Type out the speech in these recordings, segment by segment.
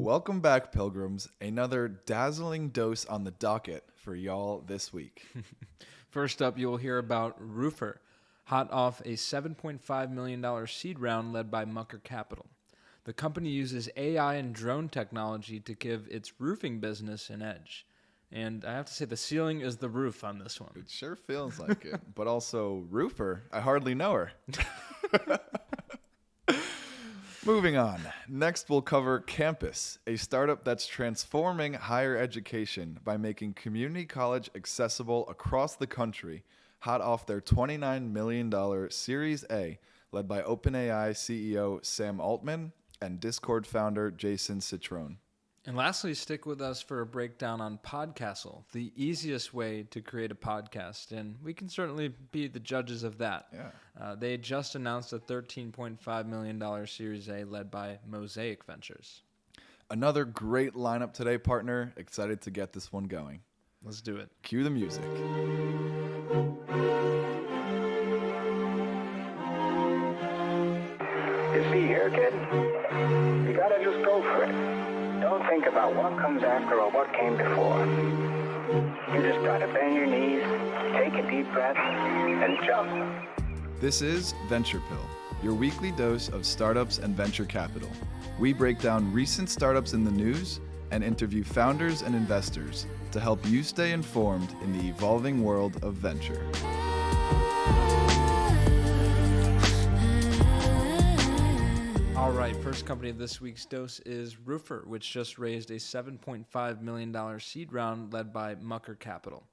Welcome back, pilgrims. Another dazzling dose on the docket for y'all this week. First up, you'll hear about Roofer, hot off a $7.5 million seed round led by Mucker Capital. The company uses AI and drone technology to give its roofing business an edge. And I have to say, the ceiling is the roof on this one. It sure feels like it. But also, Roofer, I hardly know her. Moving on. Next, we'll cover Campus, a startup that's transforming higher education by making community college accessible across the country, hot off their $29 million Series A, led by OpenAI CEO Sam Altman and Discord founder Jason Citron. And lastly, stick with us for a breakdown on Podcastle, the easiest way to create a podcast. And we can certainly be the judges of that. Yeah. They just announced a $13.5 million Series A led by Mosaic Ventures. Another great lineup today, partner. Excited to get this one going. Let's do it. Cue the music. You see here, kid, you gotta just go for it. Don't think about what comes after or what came before. You just gotta bend your knees, take a deep breath, and jump. This is Venture Pill, your weekly dose of startups and venture capital. We break down recent startups in the news and interview founders and investors to help you stay informed in the evolving world of venture. All right, first company of this week's dose is Roofer, which just raised a $7.5 million seed round led by Mucker Capital.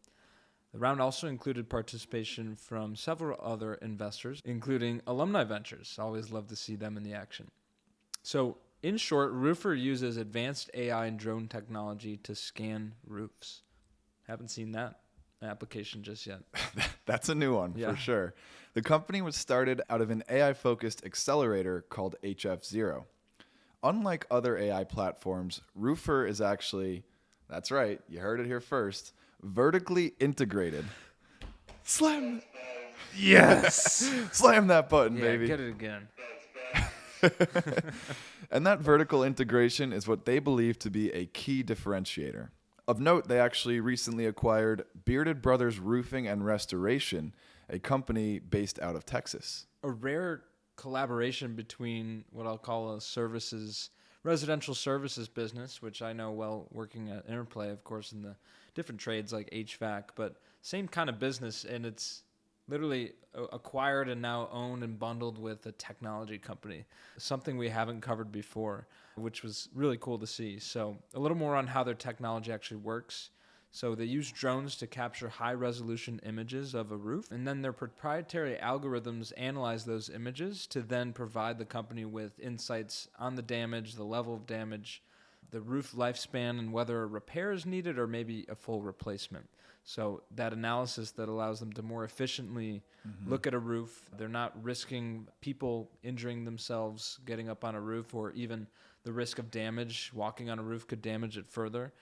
The round also included participation from several other investors, including Alumni Ventures. Always love to see them in the action. So, in short, Roofer uses advanced AI and drone technology to scan roofs. Haven't seen that application just yet. That's a new one for sure. The company was started out of an AI-focused accelerator called HF0. Unlike other AI platforms, Roofer is actually, that's right, you heard it here first, vertically integrated. Slam! Yes! Slam that button, Yeah, baby. get it again. And that vertical integration is what they believe to be a key differentiator. Of note, they actually recently acquired Bearded Brothers Roofing and Restoration, a company based out of Texas. A rare collaboration between what I'll call a residential services business, which I know well working at Interplay, of course, in the different trades like HVAC, but same kind of business, and it's literally acquired and now owned and bundled with a technology company, something we haven't covered before, which was really cool to see. So a little more on how their technology actually works. So they use drones to capture high-resolution images of a roof, and then their proprietary algorithms analyze those images to then provide the company with insights on the damage, the level of damage, the roof lifespan, and whether a repair is needed or maybe a full replacement. So that analysis that allows them to more efficiently look at a roof. They're not risking people injuring themselves getting up on a roof, or even the risk of damage. Walking on a roof could damage it further.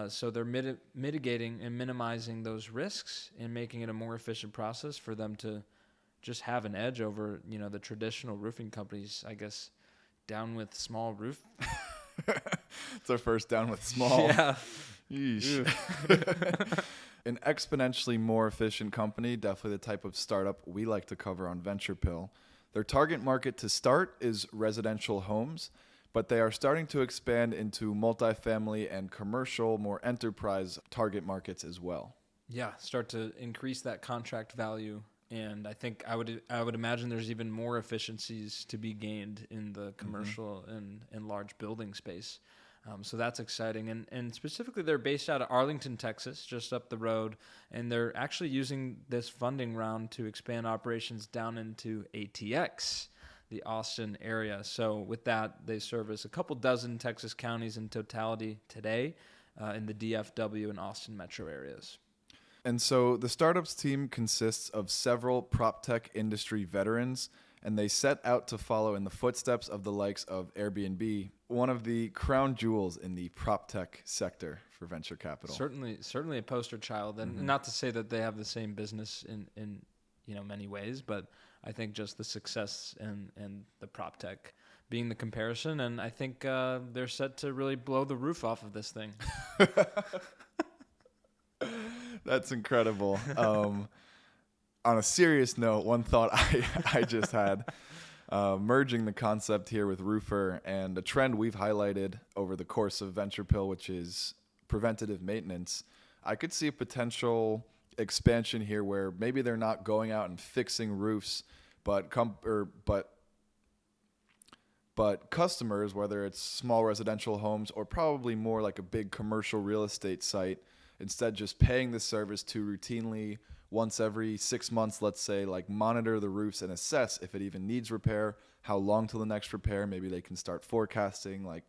So they're mitigating and minimizing those risks and making it a more efficient process for them to just have an edge over, the traditional roofing companies, I guess, down with small roof. It's our first down with small. Yeah. Yeesh. An exponentially more efficient company, definitely the type of startup we like to cover on Venture Pill. Their target market to start is residential homes, but they are starting to expand into multifamily and commercial, more enterprise target markets as well. Yeah, start to increase that contract value. And I think I would imagine there's even more efficiencies to be gained in the commercial and large building space. So that's exciting. And specifically, they're based out of Arlington, Texas, just up the road. And they're actually using this funding round to expand operations down into ATX, the Austin area. So with that, they service a couple dozen Texas counties in totality today in the DFW and Austin metro areas. And so the startups team consists of several prop tech industry veterans, and they set out to follow in the footsteps of the likes of Airbnb, one of the crown jewels in the prop tech sector for venture capital. Certainly a poster child, and not to say that they have the same business in many ways, but I think just the success and the prop tech being the comparison, and I think they're set to really blow the roof off of this thing. That's incredible. On a serious note, one thought I just had, merging the concept here with roofer and a trend we've highlighted over the course of Venture Pill, which is preventative maintenance. I could see a potential expansion here where maybe they're not going out and fixing roofs, but customers, whether it's small residential homes or probably more like a big commercial real estate site, instead just paying the service to routinely once every 6 months, let's say, like monitor the roofs and assess if it even needs repair, how long till the next repair. Maybe they can start forecasting, like,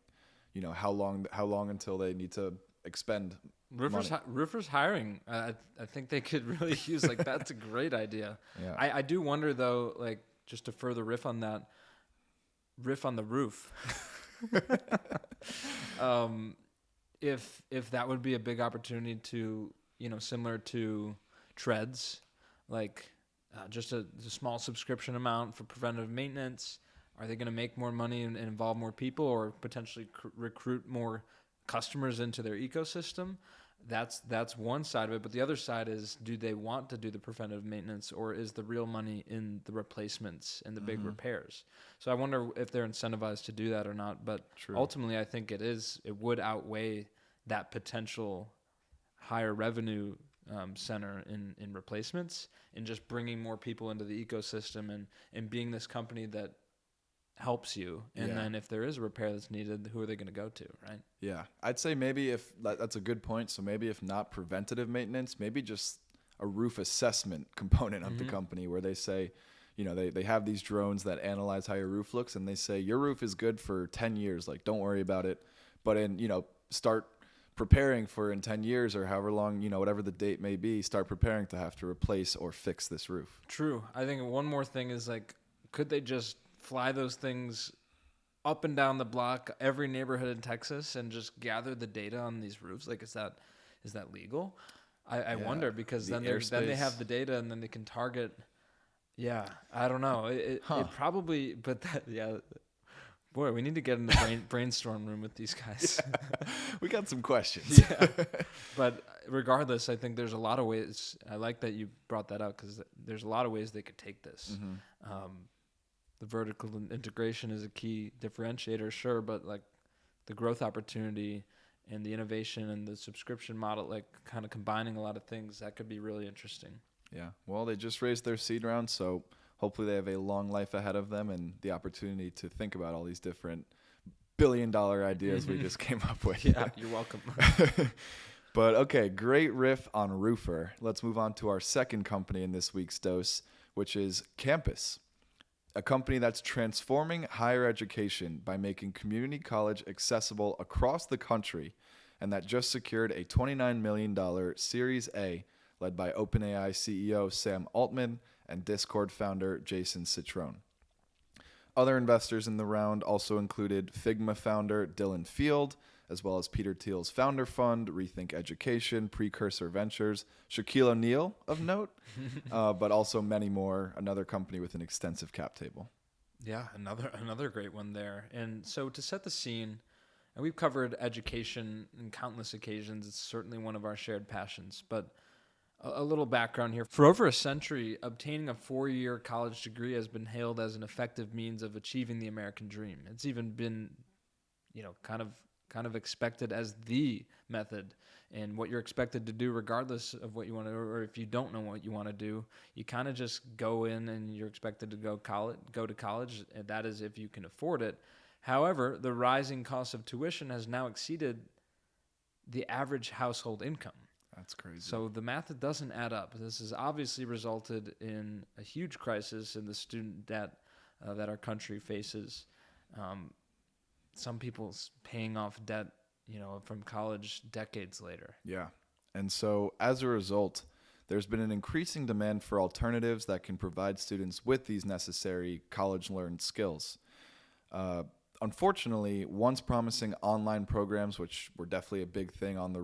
how long until they need to expend money. Roofers hiring. I think they could really use, like, that's a great idea. Yeah. I do wonder, though, like, just to further riff on the roof, if that would be a big opportunity to, similar to treads, like just a small subscription amount for preventative maintenance. Are they going to make more money and involve more people, or potentially recruit more customers into their ecosystem? That's one side of it. But the other side is, do they want to do the preventative maintenance, or is the real money in the replacements and the big repairs? So I wonder if they're incentivized to do that or not. But ultimately, I think it would outweigh that potential higher revenue center in replacements, and just bringing more people into the ecosystem and being this company that helps you. And then if there is a repair that's needed, who are they going to go to, right? Yeah, I'd say maybe if that's a good point. So maybe if not preventative maintenance, maybe just a roof assessment component of the company, where they say, they have these drones that analyze how your roof looks, and they say your roof is good for 10 years. Like, don't worry about it. But start preparing for in 10 years or however long, whatever the date may be, start preparing to have to replace or fix this roof. True. I think one more thing is, like, could they just fly those things up and down the block, every neighborhood in Texas, and just gather the data on these roofs? Like, is that legal? I wonder, because then they have the data, and then they can target. Yeah, I don't know. It probably, but boy, we need to get in the brainstorm room with these guys. Yeah. We got some questions. Yeah. But regardless, I think there's a lot of ways. I like that you brought that up, because there's a lot of ways they could take this. The vertical integration is a key differentiator, sure, but like the growth opportunity and the innovation and the subscription model, like kind of combining a lot of things, that could be really interesting. Yeah. Well, they just raised their seed round, so hopefully they have a long life ahead of them and the opportunity to think about all these different billion-dollar ideas we just came up with. Yeah, you're welcome. But okay, great riff on roofer. Let's move on to our second company in this week's dose, which is Campus, a company that's transforming higher education by making community college accessible across the country, and that just secured a $29 million Series A led by OpenAI CEO Sam Altman and Discord founder Jason Citron. Other investors in the round also included Figma founder Dylan Field, as well as Peter Thiel's founder fund, Rethink Education, Precursor Ventures, Shaquille O'Neal of note, but also many more, another company with an extensive cap table. Yeah, another great one there. And so to set the scene, and we've covered education on countless occasions. It's certainly one of our shared passions, but a little background here. For over a century, obtaining a 4-year college degree has been hailed as an effective means of achieving the American dream. It's even been, kind of expected as the method, and what you're expected to do regardless of what you want to, or if you don't know what you want to do, you kind of just go in and you're expected to go to college, and that is if you can afford it. However, the rising cost of tuition has now exceeded the average household income. That's crazy. So the math doesn't add up. This has obviously resulted in a huge crisis in the student debt that our country faces. Some people paying off debt, from college decades later. Yeah. And so as a result, there's been an increasing demand for alternatives that can provide students with these necessary college-learned skills. Unfortunately, once promising online programs, which were definitely a big thing on the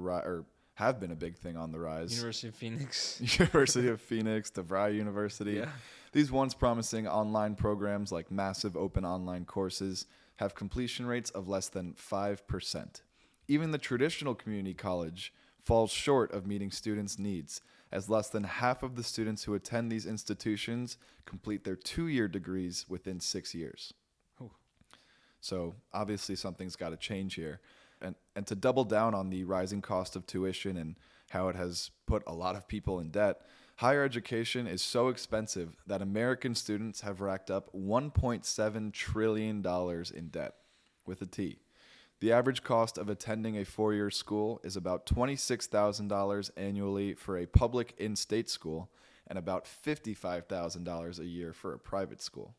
have been a big thing on the rise. University of Phoenix. University of Phoenix, DeVry University. Yeah. These once promising online programs like massive open online courses have completion rates of less than 5%. Even the traditional community college falls short of meeting students' needs, as less than half of the students who attend these institutions complete their 2-year degrees within 6 years. Ooh. So obviously something's got to change here. And to double down on the rising cost of tuition and how it has put a lot of people in debt, higher education is so expensive that American students have racked up $1.7 trillion in debt, with a T. The average cost of attending a 4-year school is about $26,000 annually for a public in-state school and about $55,000 a year for a private school.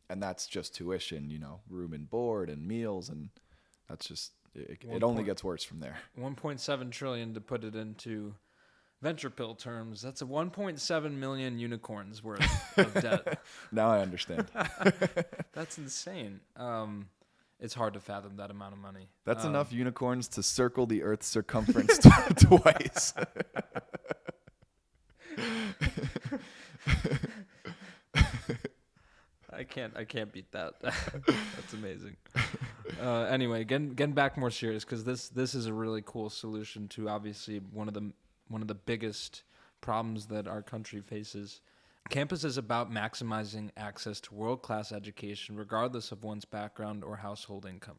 And that's just tuition, room and board and meals, and that's just, it only gets worse from there. 1.7 trillion to put it into venture pill terms. That's a 1.7 million unicorns worth of debt. Now I understand. That's insane. It's hard to fathom that amount of money. That's enough unicorns to circle the Earth's circumference twice. I can't beat that. That's amazing. Anyway, getting back more serious, because this is a really cool solution to obviously one of the biggest problems that our country faces. Campus is about maximizing access to world-class education regardless of one's background or household income.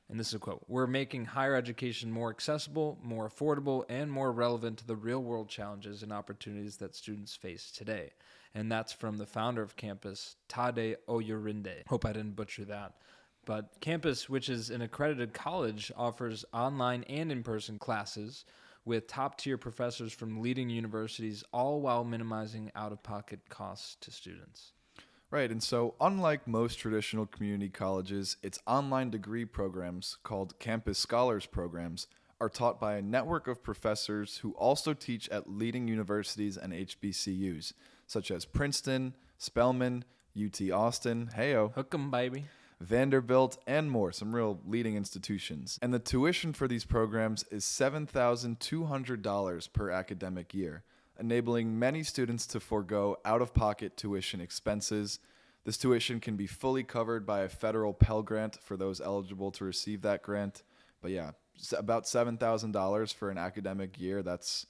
And this is a quote: "We're making higher education more accessible, more affordable, and more relevant to the real-world challenges and opportunities that students face today." And that's from the founder of Campus, Tade Oyurinde. Hope I didn't butcher that. But Campus, which is an accredited college, offers online and in-person classes with top-tier professors from leading universities, all while minimizing out-of-pocket costs to students. Right, and so unlike most traditional community colleges, its online degree programs, called Campus Scholars Programs, are taught by a network of professors who also teach at leading universities and HBCUs, such as Princeton, Spelman, UT Austin, Hook 'em, baby. Vanderbilt, and more, some real leading institutions. And the tuition for these programs is $7,200 per academic year, enabling many students to forego out-of-pocket tuition expenses. This tuition can be fully covered by a federal Pell Grant for those eligible to receive that grant. But yeah, about $7,000 for an academic year, that's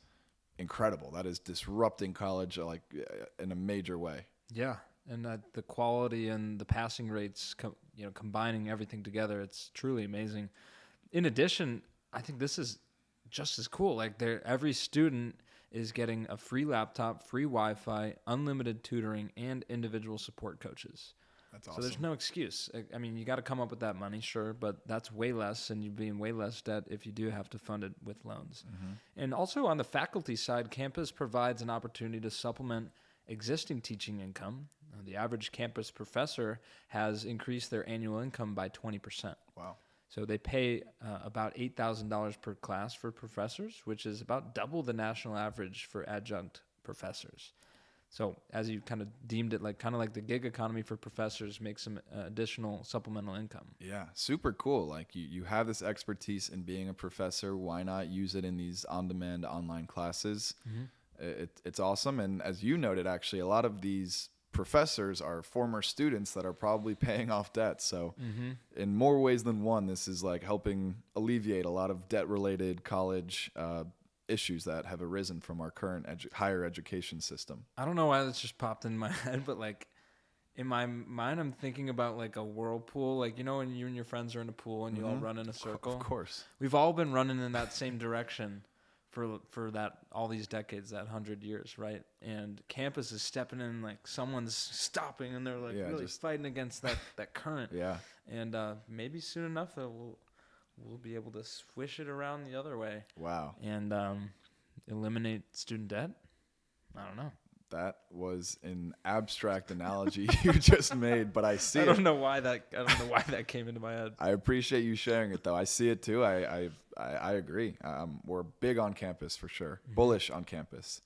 incredible. That is disrupting college in a major way. Yeah, and the quality and the passing rates, combining everything together, it's truly amazing. In addition, I think this is just as cool. Like, every student is getting a free laptop, free Wi-Fi, unlimited tutoring, and individual support coaches. That's awesome. So there's no excuse. I mean, you got to come up with that money, sure, but that's way less, and you'd be in way less debt if you do have to fund it with loans. Mm-hmm. And also on the faculty side, Campus provides an opportunity to supplement existing teaching income. The average campus professor has increased their annual income by 20%. Wow. So they pay about $8,000 per class for professors, which is about double the national average for adjunct professors. So as you kind of deemed it, kind of like the gig economy for professors, make some additional supplemental income. Yeah, super cool. Like you have this expertise in being a professor. Why not use it in these on-demand online classes? Mm-hmm. It's awesome. And as you noted, actually, a lot of these professors are former students that are probably paying off debt. So in more ways than one, this is helping alleviate a lot of debt-related college issues that have arisen from our current higher education system. I don't know why this just popped in my head, but in my mind, I'm thinking about a whirlpool. When you and your friends are in a pool and you all run in a circle. Of course. We've all been running in that same direction for that all these decades, that 100 years, right? And Campus is stepping in, someone's stopping, and they're really fighting against that current. Yeah. And maybe soon enough we'll be able to swish it around the other way. Wow. And eliminate student debt. I don't know. That was an abstract analogy you just made, but I see it. I don't know why that came into my head. I appreciate you sharing it, though. I see it too. I agree. We're big on campus for sure. Mm-hmm. Bullish on campus.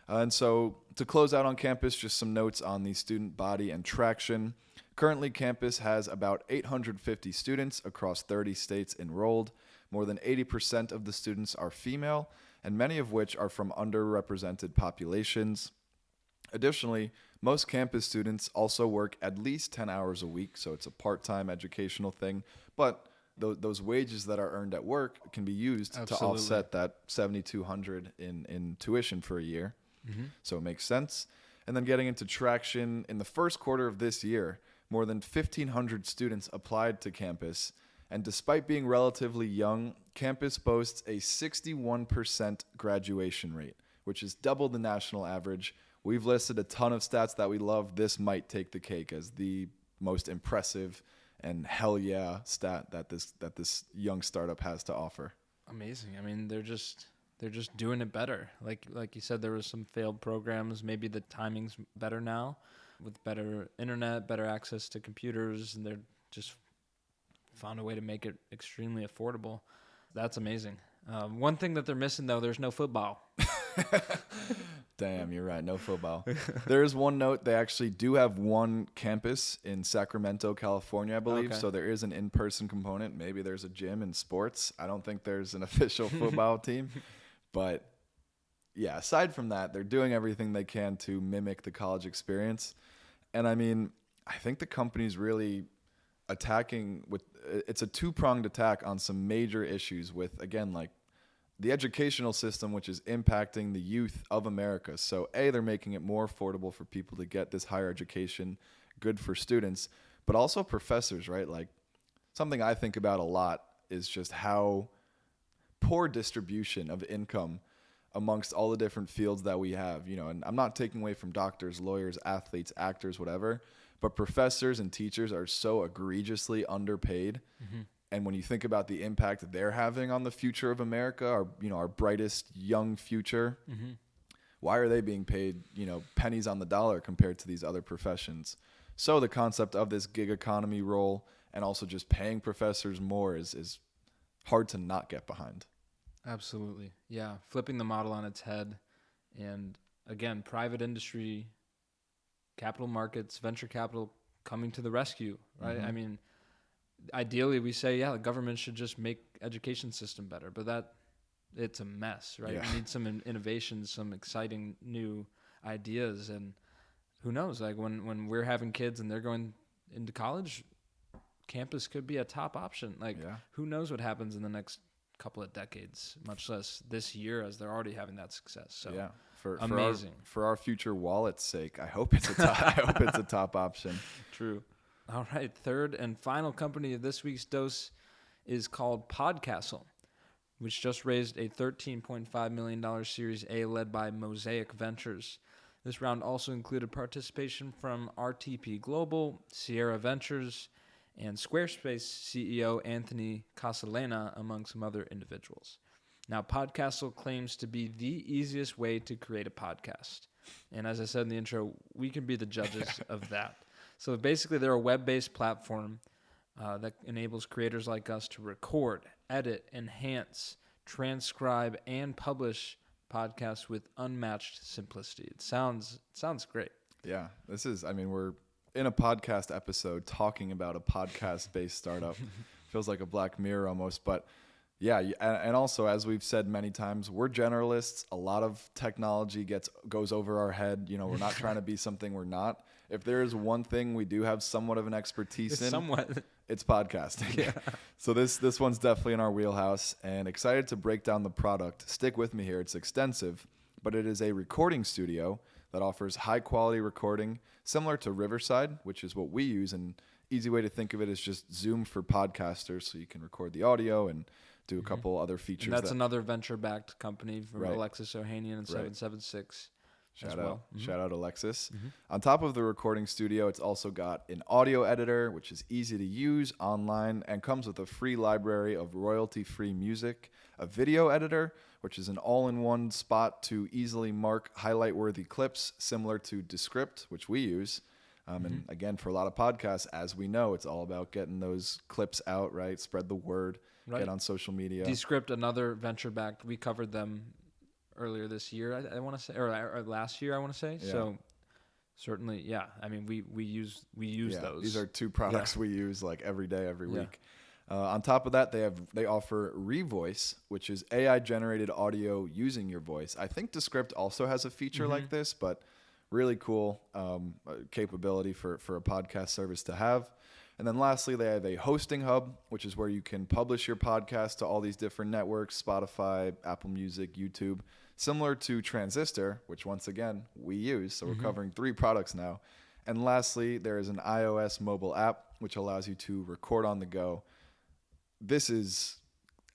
And so to close out on campus, just some notes on the student body and traction. Currently, campus has about 850 students across 30 states enrolled. More than 80% of the students are female, and many of which are from underrepresented populations. Additionally, most campus students also work at least 10 hours a week, so it's a part-time educational thing, but those wages that are earned at work can be used to offset that $7,200 in tuition for a year. So it makes sense. And then getting into traction, in the first quarter of this year, more than 1,500 students applied to campus. And despite being relatively young, campus boasts a 61% graduation rate, which is double the national average. We've listed a ton of stats that we love. This might take the cake as the most impressive and hell yeah stat that this young startup has to offer. Amazing. I mean, they're just doing it better. Like you said, there was some failed programs. Maybe the timing's better now with better internet, better access to computers, and they're just found a way to make it extremely affordable. That's amazing. One thing that they're missing, though, there's no football. Damn, you're right. No football. There is one note. They actually do have one campus in Sacramento, California, I believe. Okay. So there is an in-person component. Maybe there's a gym and sports. I don't think there's an official football team. But yeah, aside from that, they're doing everything they can to mimic the college experience. And I mean, I think the company's really attacking with, it's a two-pronged attack on some major issues with, again, like the educational system, which is impacting the youth of America. So A, they're making it more affordable for people to get this higher education, good for students, but also professors, right? Like something I think about a lot is just how poor distribution of income amongst all the different fields that we have, you know, and I'm not taking away from doctors, lawyers, athletes, actors, whatever, but professors and teachers are so egregiously underpaid. And when you think about the impact they're having on the future of America, our brightest young future, why are they being paid, pennies on the dollar compared to these other professions? So the concept of this gig economy role and also just paying professors more is hard to not get behind. Absolutely. Yeah. Flipping the model on its head. And again, private industry, capital markets, venture capital coming to the rescue, right? I mean, ideally we say, the government should just make education system better, but it's a mess, right? Yeah. We need some innovations, some exciting new ideas. And who knows, like when we're having kids and they're going into college, campus could be a top option. Who knows what happens in the next couple of decades, much less this year, as they're already having that success. So amazing. For our future wallet's sake, I hope it's a top option. True. All right, third and final company of this week's dose is called Podcastle, which just raised a $13.5 million Series A led by Mosaic Ventures. This round also included participation from RTP Global, Sierra Ventures, and Squarespace CEO Anthony Casalena, among some other individuals. Now, Podcastle claims to be the easiest way to create a podcast. And as I said in the intro, we can be the judges of that. So basically, they're a web-based platform that enables creators like us to record, edit, enhance, transcribe, and publish podcasts with unmatched simplicity. It sounds great. Yeah, we're in a podcast episode talking about a podcast-based startup. Feels like a Black Mirror almost, but yeah, and also, as we've said many times, we're generalists. A lot of technology goes over our head. We're not trying to be something we're not. If there is one thing we do have somewhat of an expertise it's podcasting. Yeah. So this one's definitely in our wheelhouse, and excited to break down the product. Stick with me here. It's extensive, but it is a recording studio that offers high-quality recording, similar to Riverside, which is what we use. And easy way to think of it is just Zoom for podcasters, so you can record the audio and do a couple other features. And that's another venture-backed company from Right. Alexis Ohanian and 776. Shout out Alexis. On top of the recording studio, it's also got an audio editor, which is easy to use online and comes with a free library of royalty-free music, a video editor, which is an all-in-one spot to easily mark highlight-worthy clips, similar to Descript, which we use. And again, for a lot of podcasts, as we know, it's all about getting those clips out, right? Spread the word, get on social media. Descript, another venture-backed. We covered them earlier this year, I want to say, or last year, I want to say. Yeah. So certainly, yeah. I mean, we use those. These are two products we use like every day, every week. On top of that, they offer Revoice, which is AI generated audio using your voice. I think Descript also has a feature like this, but really cool capability for a podcast service to have. And then lastly, they have a hosting hub, which is where you can publish your podcast to all these different networks, Spotify, Apple Music, YouTube, similar to Transistor, which once again we use. So we're covering 3 products now. And lastly, there is an iOS mobile app, which allows you to record on the go. This is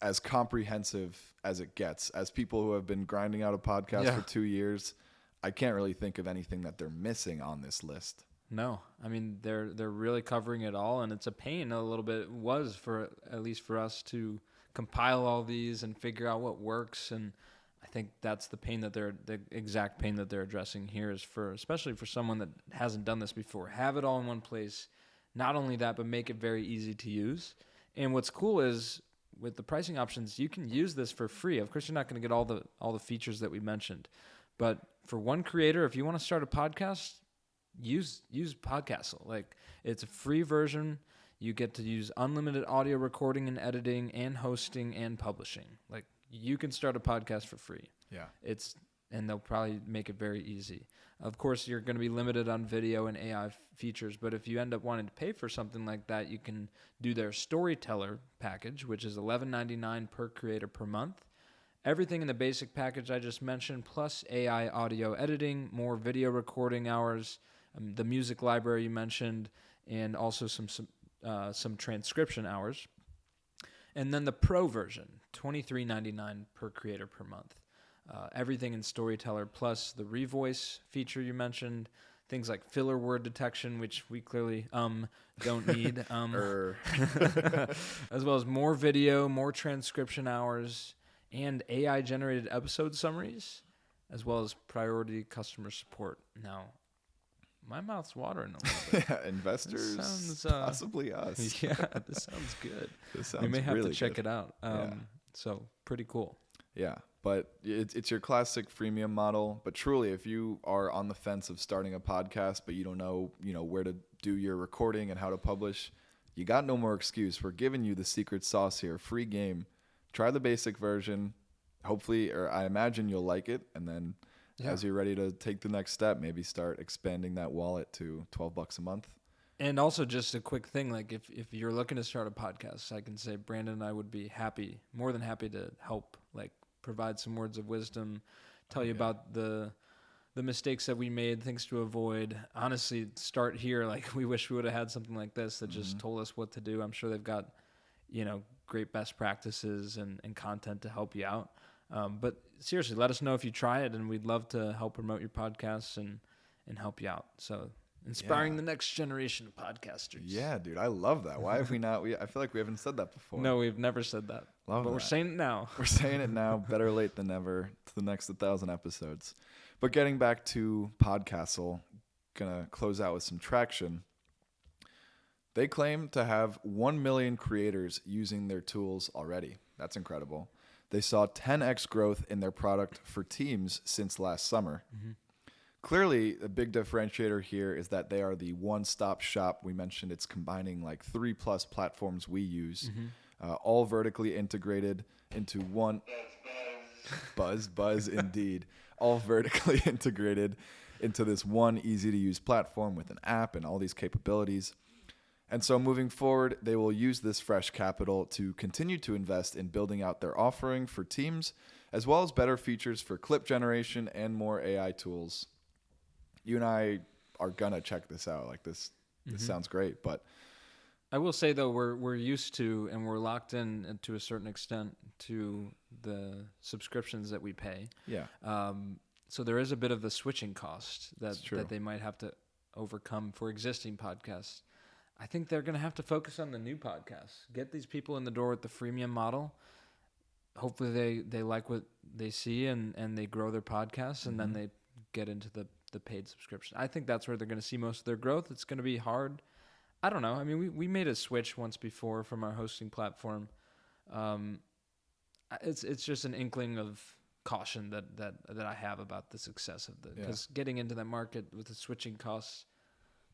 as comprehensive as it gets. As people who have been grinding out a podcast for 2 years, I can't really think of anything that they're missing on this list. No, I mean they're really covering it all, and it's a pain a little bit. It was for at least for us to compile all these and figure out what works, and I think that's the exact pain that they're addressing here is especially for someone that hasn't done this before. Have it all in one place. Not only that, but make it very easy to use. And what's cool is with the pricing options, you can use this for free. Of course, you're not going to get all the features that we mentioned, but for one creator, if you want to start a podcast, use Podcastle. Like, it's a free version. You get to use unlimited audio recording and editing and hosting and publishing. Like, you can start a podcast for free. Yeah. And they'll probably make it very easy. Of course, you're going to be limited on video and AI features, but if you end up wanting to pay for something like that, you can do their storyteller package, which is $11.99 per creator per month. Everything in the basic package I just mentioned, plus AI audio editing, more video recording hours, the music library you mentioned, and also some transcription hours. And then the pro version, $23.99 per creator per month. Everything in Storyteller, plus the Revoice feature you mentioned, things like filler word detection, which we clearly don't need, as well as more video, more transcription hours, and AI-generated episode summaries, as well as priority customer support. Now, my mouth's watering a little bit. Yeah, investors, possibly us. Yeah, this sounds good. This sounds we may have really to check good. it out. So, pretty cool. Yeah, but it's your classic freemium model. But truly, if you are on the fence of starting a podcast, but you don't know, where to do your recording and how to publish, you got no more excuse. We're giving you the secret sauce here, free game. Try the basic version. Hopefully, or I imagine you'll like it. And then as you're ready to take the next step, maybe start expanding that wallet to $12 a month. And also just a quick thing, like if you're looking to start a podcast, I can say Brandon and I would be more than happy to help, like provide some words of wisdom, tell you about the mistakes that we made, things to avoid. Honestly, start here. Like, we wish we would have had something like this that just told us what to do. I'm sure they've got, great best practices and content to help you out. But seriously, let us know if you try it, and we'd love to help promote your podcasts and help you out. So inspiring the next generation of podcasters. Yeah, dude, I love that. Why have we not? I feel like we haven't said that before. No, we've never said that. Love but that. We're saying it now. We're saying it now. Better late than never. To the next 1,000 episodes. But getting back to Podcastle, gonna close out with some traction. They claim to have 1 million creators using their tools already. That's incredible. They saw 10x growth in their product for teams since last summer. Clearly, a big differentiator here is that they are the one-stop shop. We mentioned it's combining like 3+ platforms we use, all vertically integrated into one. Buzz indeed. All vertically integrated into this one easy-to-use platform with an app and all these capabilities. And so moving forward, they will use this fresh capital to continue to invest in building out their offering for teams, as well as better features for clip generation and more AI tools. You and I are gonna check this out. Like, this sounds great. But I will say, though, we're used to and we're locked in to a certain extent to the subscriptions that we pay. Yeah. So there is a bit of the switching cost that they might have to overcome for existing podcasts. I think they're going to have to focus on the new podcasts. Get these people in the door with the freemium model. Hopefully they like what they see and they grow their podcasts, and then they get into the paid subscription. I think that's where they're going to see most of their growth. It's going to be hard. I don't know. I mean, we made a switch once before from our hosting platform. It's just an inkling of caution that I have about the success of because getting into that market with the switching costs,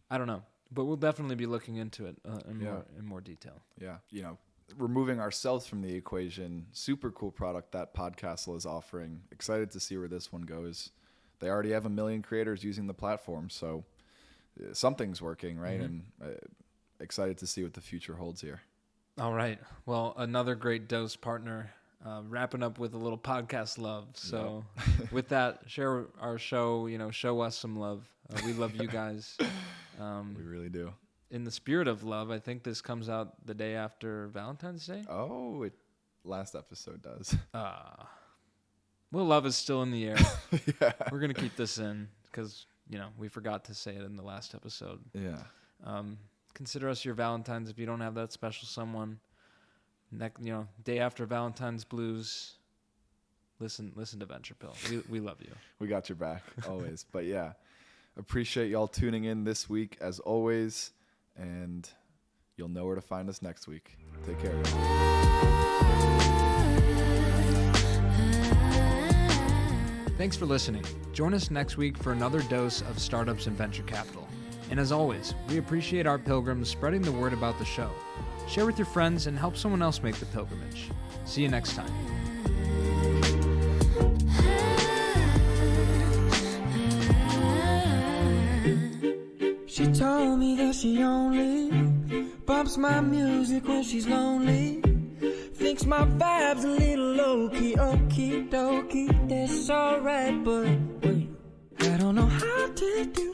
I don't know. But we'll definitely be looking into it in more detail. Yeah, removing ourselves from the equation, super cool product that Podcastle is offering. Excited to see where this one goes. They already have 1 million creators using the platform, so something's working, right? And excited to see what the future holds here. All right. Well, another great dose partner. Wrapping up with a little podcast love. So with that, share our show, show us some love. We love you guys. We really do. In the spirit of love, I think this comes out the day after Valentine's Day. Oh, last episode does. Well, love is still in the air. Yeah. We're going to keep this in because, we forgot to say it in the last episode. Yeah. Consider us your Valentines if you don't have that special someone. Day after Valentine's blues, listen to Venture Pill. We love you. We got your back always. But yeah, appreciate y'all tuning in this week as always, and you'll know where to find us next week. Take care. Thanks for listening. Join us next week for another dose of startups and venture capital. And as always, we appreciate our pilgrims spreading the word about the show. Share with your friends and help someone else make the pilgrimage. See you next time. She told me that she only bumps my music when she's lonely. Thinks my vibe's a little low-key, okie dokie. That's alright, but wait, I don't know how to do